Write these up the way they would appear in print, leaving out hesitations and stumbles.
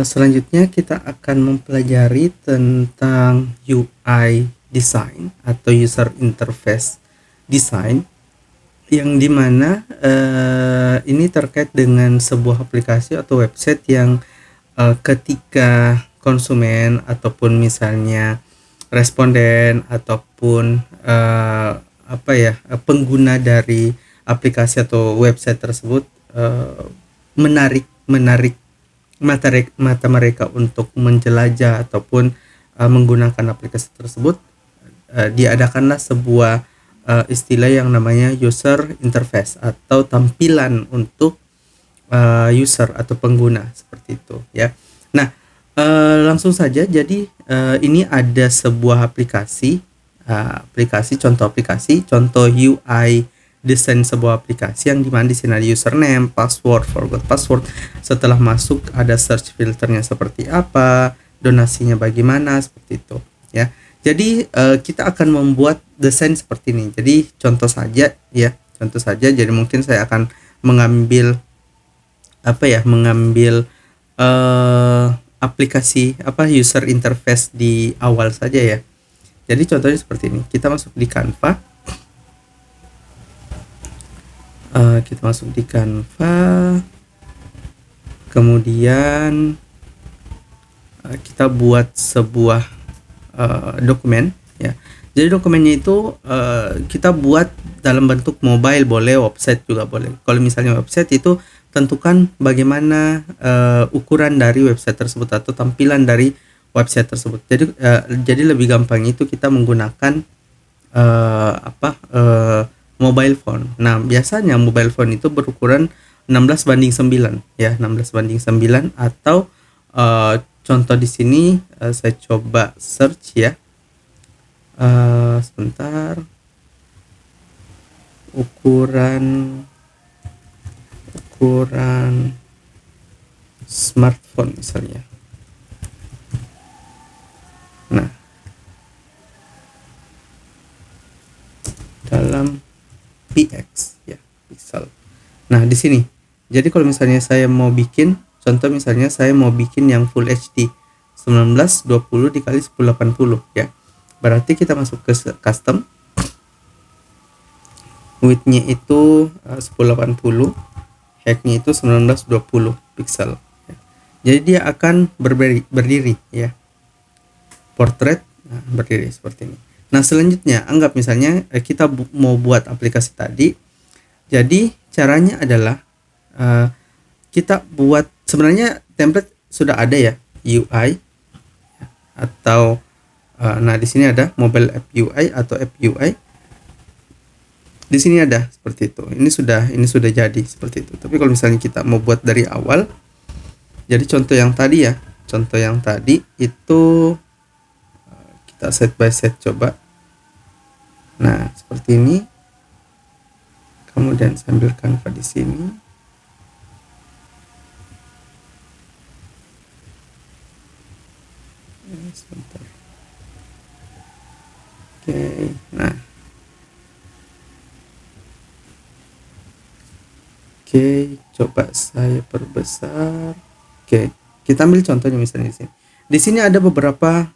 Selanjutnya kita akan mempelajari tentang UI design atau user interface design, yang dimana ini terkait dengan sebuah aplikasi atau website yang ketika konsumen ataupun misalnya responden ataupun pengguna dari aplikasi atau website tersebut menarik menarik mata mereka untuk menjelajah ataupun menggunakan aplikasi tersebut, diadakanlah sebuah istilah yang namanya user interface atau tampilan untuk user atau pengguna, seperti itu ya. Nah, langsung saja. Jadi ini ada sebuah contoh UI desain sebuah aplikasi, yang dimana di sini ada username, password, forgot password. Setelah masuk ada search filternya seperti apa, donasinya bagaimana, seperti itu ya. Jadi kita akan membuat desain seperti ini. Jadi contoh saja ya, Jadi mungkin saya akan mengambil aplikasi user interface di awal saja ya. Jadi contohnya seperti ini. Kita masuk di Canva. Kemudian kita buat sebuah dokumen ya. Jadi dokumennya itu kita buat dalam bentuk mobile boleh, website juga boleh. Kalau misalnya website itu tentukan bagaimana ukuran dari website tersebut atau tampilan dari website tersebut. Jadi lebih gampang itu kita menggunakan mobile phone. Nah, biasanya mobile phone itu berukuran 16:9 ya, 16:9, atau contoh di sini saya coba search ya. Sebentar. Ukuran smartphone misalnya. Nah, dalam px ya, pixel. Nah, di sini. Jadi kalau misalnya saya mau bikin yang full HD 1920 dikali 1080 ya. Berarti kita masuk ke custom, width-nya itu 1080, height-nya itu 1920 pixel ya. Jadi dia akan berdiri ya. Portrait, berdiri seperti ini. Nah, selanjutnya anggap misalnya kita mau buat aplikasi tadi. Jadi caranya adalah kita buat, sebenarnya template sudah ada ya, UI atau nah di sini ada mobile app UI atau app UI. Di sini ada seperti itu. Ini sudah jadi seperti itu. Tapi kalau misalnya kita mau buat dari awal, jadi contoh yang tadi itu kita set by set coba. Nah, seperti ini. Kemudian sambil Canva di sini. Sebentar. Oke, nah. Oke, coba saya perbesar. Oke, kita ambil contohnya misalnya di sini. Di sini ada beberapa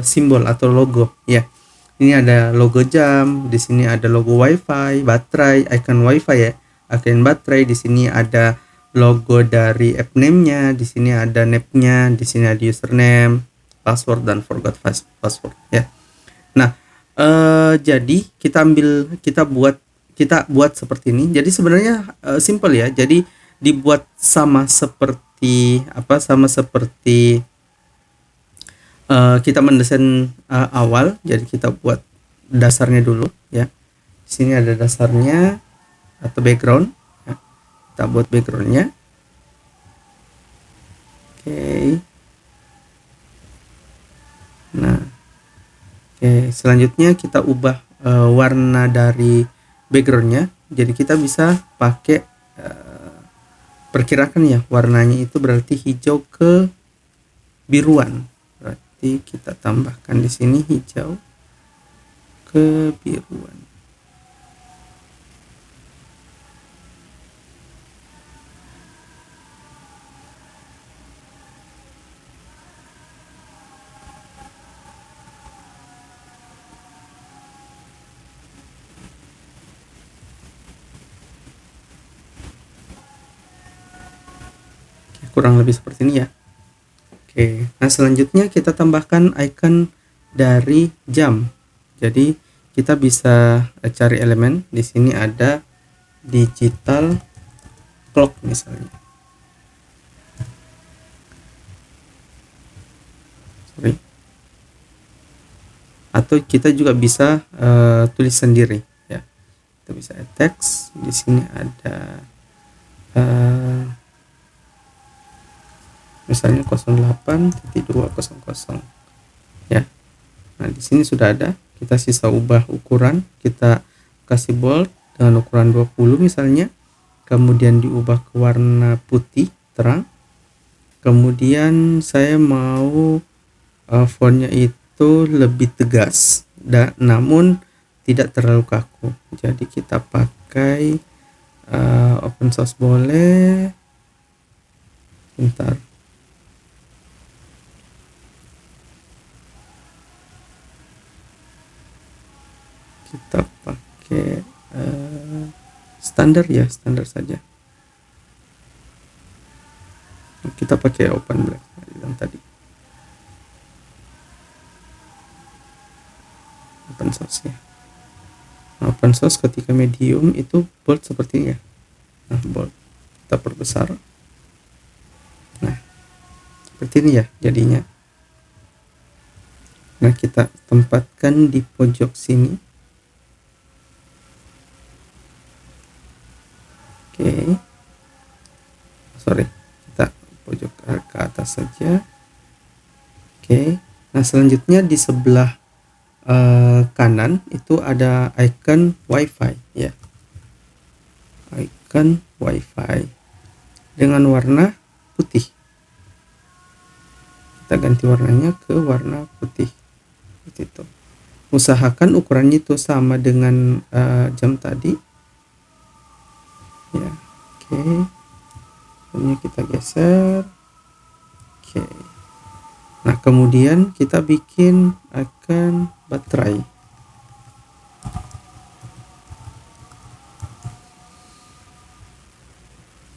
simbol atau logo ya. Ini ada logo jam, di sini ada logo WiFi, baterai, icon WiFi ya, icon baterai. Di sini ada logo dari app name-nya, di sini ada name-nya, di sini ada username, password, dan forgot password ya. Nah, jadi kita buat seperti ini. Jadi sebenarnya simple ya. Jadi dibuat sama seperti kita mendesain awal. Jadi kita buat dasarnya dulu ya. Di sini ada dasarnya atau background ya. Kita buat backgroundnya. Oke. Nah, selanjutnya kita ubah warna dari backgroundnya. Jadi kita bisa pakai perkirakan ya, warnanya itu berarti hijau ke biruan. Berarti kita tambahkan di sini hijau kebiruan. kurang lebih seperti ini ya. Oke, nah selanjutnya kita tambahkan icon dari jam. Jadi kita bisa cari elemen. Di sini ada digital clock misalnya. Sorry. Atau kita juga bisa tulis sendiri ya. Kita bisa add text. Di sini ada misalnya 08.200 ya. Nah, di sini sudah ada. Kita sisa ubah ukuran, kita kasih bold dengan ukuran 20 misalnya. Kemudian diubah ke warna putih terang. Kemudian saya mau fontnya itu lebih tegas dan namun tidak terlalu kaku. Jadi kita pakai open source boleh. Bentar. Kita pakai standar ya, standar saja. Kita pakai open black yang tadi, open source ya. Open source ketika medium itu bold seperti ini ya. Nah, bold kita perbesar. Nah, seperti ini ya jadinya. Nah, kita tempatkan di pojok sini. Oke, sorry, kita pojok ke atas saja. Oke, nah selanjutnya di sebelah kanan itu ada icon WiFi ya, icon WiFi dengan warna putih. Kita ganti warnanya ke warna putih seperti itu. Usahakan ukurannya itu sama dengan jam tadi ya. Oke, ini kita geser. Oke, nah kemudian kita bikin icon baterai.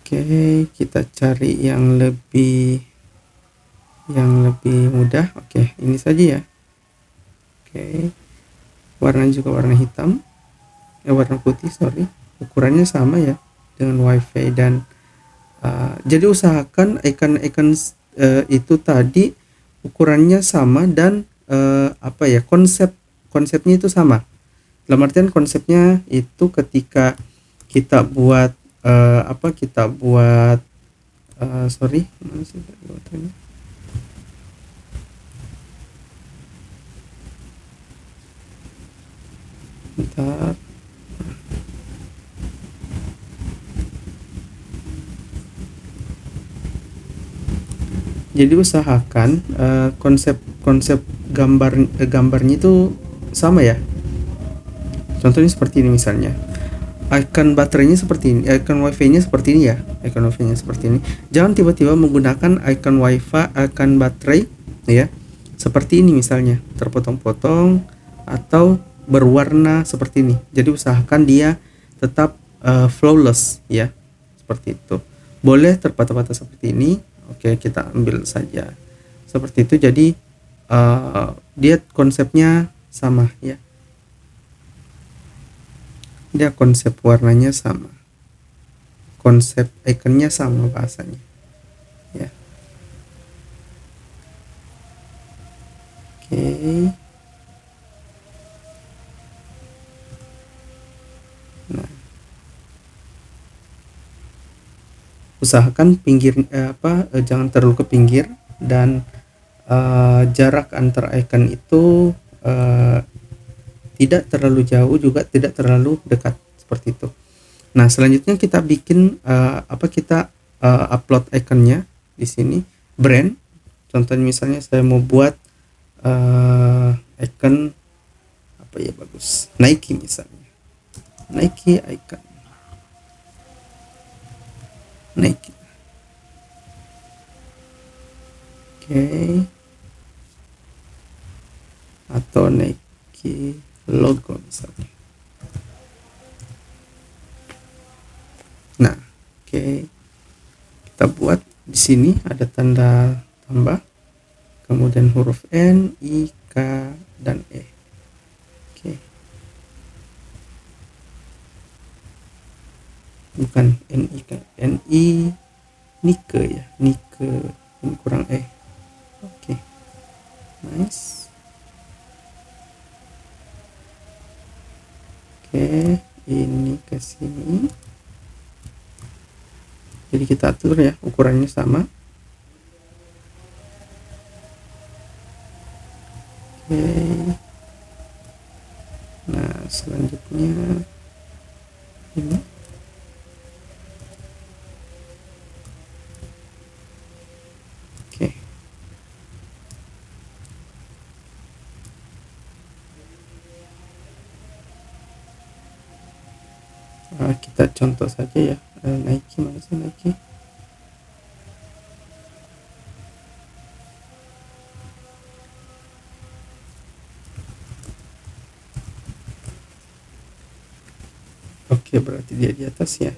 Oke, kita cari yang lebih mudah. Oke, ini saja ya. Oke, warnanya juga warna hitam, warna putih, sorry. Ukurannya sama ya dengan WiFi dan jadi usahakan icon-icon itu tadi ukurannya sama dan konsepnya itu sama. Dalam artian konsepnya itu ketika kita buat sorry, mana sih buatannya? Bentar. Jadi usahakan konsep gambarnya itu sama ya. Contohnya seperti ini misalnya. Icon baterainya seperti ini, icon wifi-nya seperti ini ya. Icon wifi-nya seperti ini. Jangan tiba-tiba menggunakan icon wifi, icon baterai ya. Seperti ini misalnya, terpotong-potong atau berwarna seperti ini. Jadi usahakan dia tetap flawless ya. Seperti itu. Boleh terpatah-patah seperti ini. Oke, kita ambil saja seperti itu. Jadi dia konsepnya sama ya. Dia konsep warnanya sama, konsep ikonnya sama bahasanya ya. Oke. Nah, usahakan jangan terlalu ke pinggir dan jarak antar icon itu tidak terlalu jauh juga tidak terlalu dekat seperti itu. Nah, selanjutnya kita bikin kita upload iconnya di sini, brand. Contohnya misalnya saya mau buat icon apa ya bagus, Nike misalnya, Nike icon, Nike. Oke. Atau Nike logo misalnya. Nah, oke. Kita buat di sini ada tanda tambah, kemudian huruf N, I, K, dan E. Oke. Bukan N, I, K. N, I, Nike ya. Nike. Ini kurang E. Oke. Nice. Oke. Ini ke sini. Jadi kita atur ya, ukurannya sama. Oke. Nah, selanjutnya ini. Oke. Kita contoh saja ya. Nike, mana sih Nike? Oke, berarti dia di atas ya.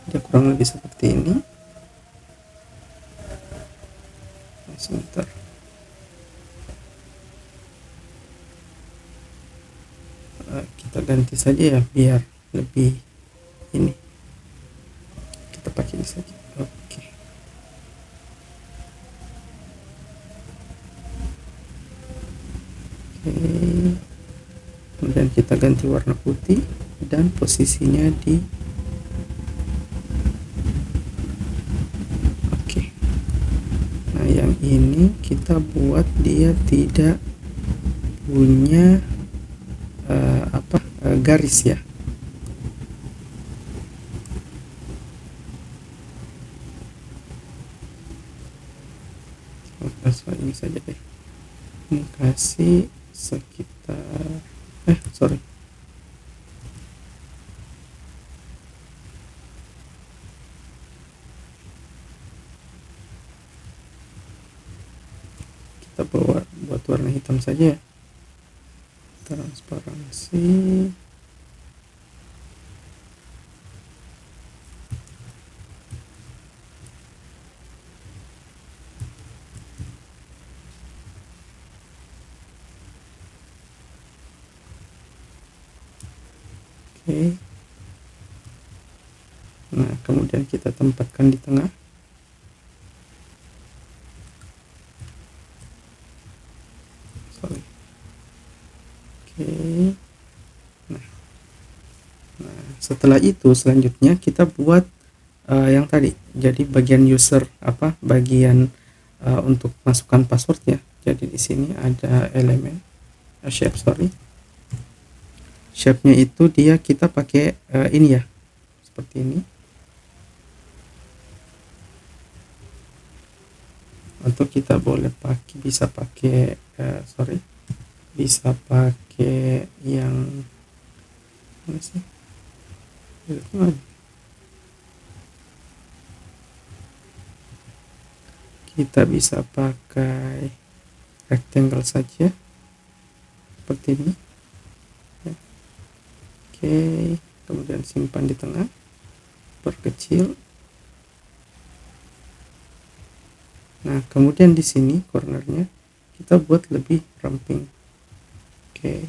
Dia kurang lebih seperti ini. Sebentar. Kita ganti saja ya biar lebih ini. Kita pakai ini saja. Oke. Oke. Kemudian kita ganti warna putih dan posisinya di oke. Nah, yang ini kita buat dia tidak punya garis ya. Ini saja deh. Ini kasih sekitar sorry. Kita buat warna hitam saja ya. Transparansi. Oke. Nah, kemudian kita tempatkan di tengah. Sorry. Oke. Nah, setelah itu selanjutnya kita buat yang tadi. Jadi bagian user bagian untuk masukkan password ya. Jadi di sini ada elemen shape-nya itu kita pakai ini ya, seperti ini. Atau kita boleh bisa pakai yang mana sih? Kita bisa pakai rectangle saja seperti ini. Oke, kemudian simpan di tengah, perkecil. Nah, kemudian di sini cornernya kita buat lebih ramping. Oke.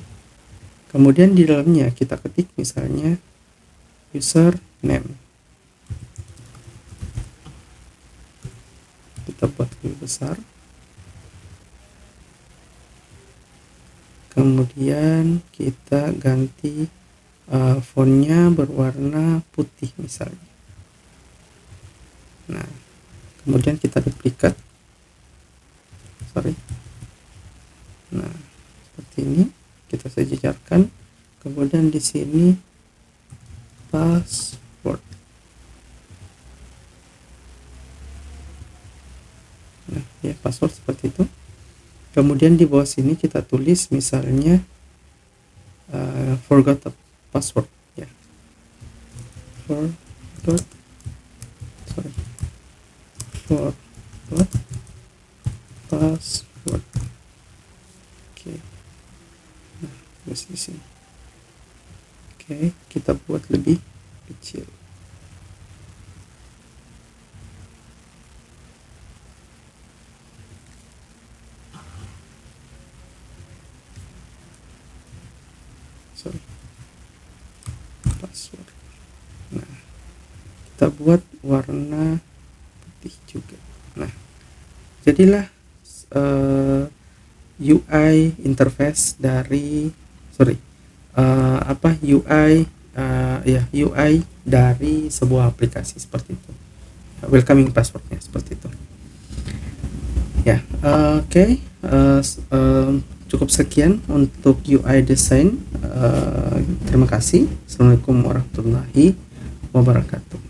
Kemudian di dalamnya kita ketik misalnya username. Kita buat lebih besar. Kemudian kita ganti fontnya berwarna putih misalnya. Nah, kemudian kita duplikat. Nah, seperti ini kita sejajarkan. Kemudian di sini password. Nah, ya password seperti itu. Kemudian di bawah sini kita tulis misalnya forgot password ya. Forgot password. Oke. Nah, di sini. Oke, kita buat lebih kecil. sorry, password. Nah, kita buat warna putih juga. Nah, jadilah UI interface dari UI dari sebuah aplikasi seperti itu. Welcoming passwordnya seperti itu. Ya, oke. Cukup sekian untuk UI design. Terima kasih. Assalamualaikum warahmatullahi wabarakatuh.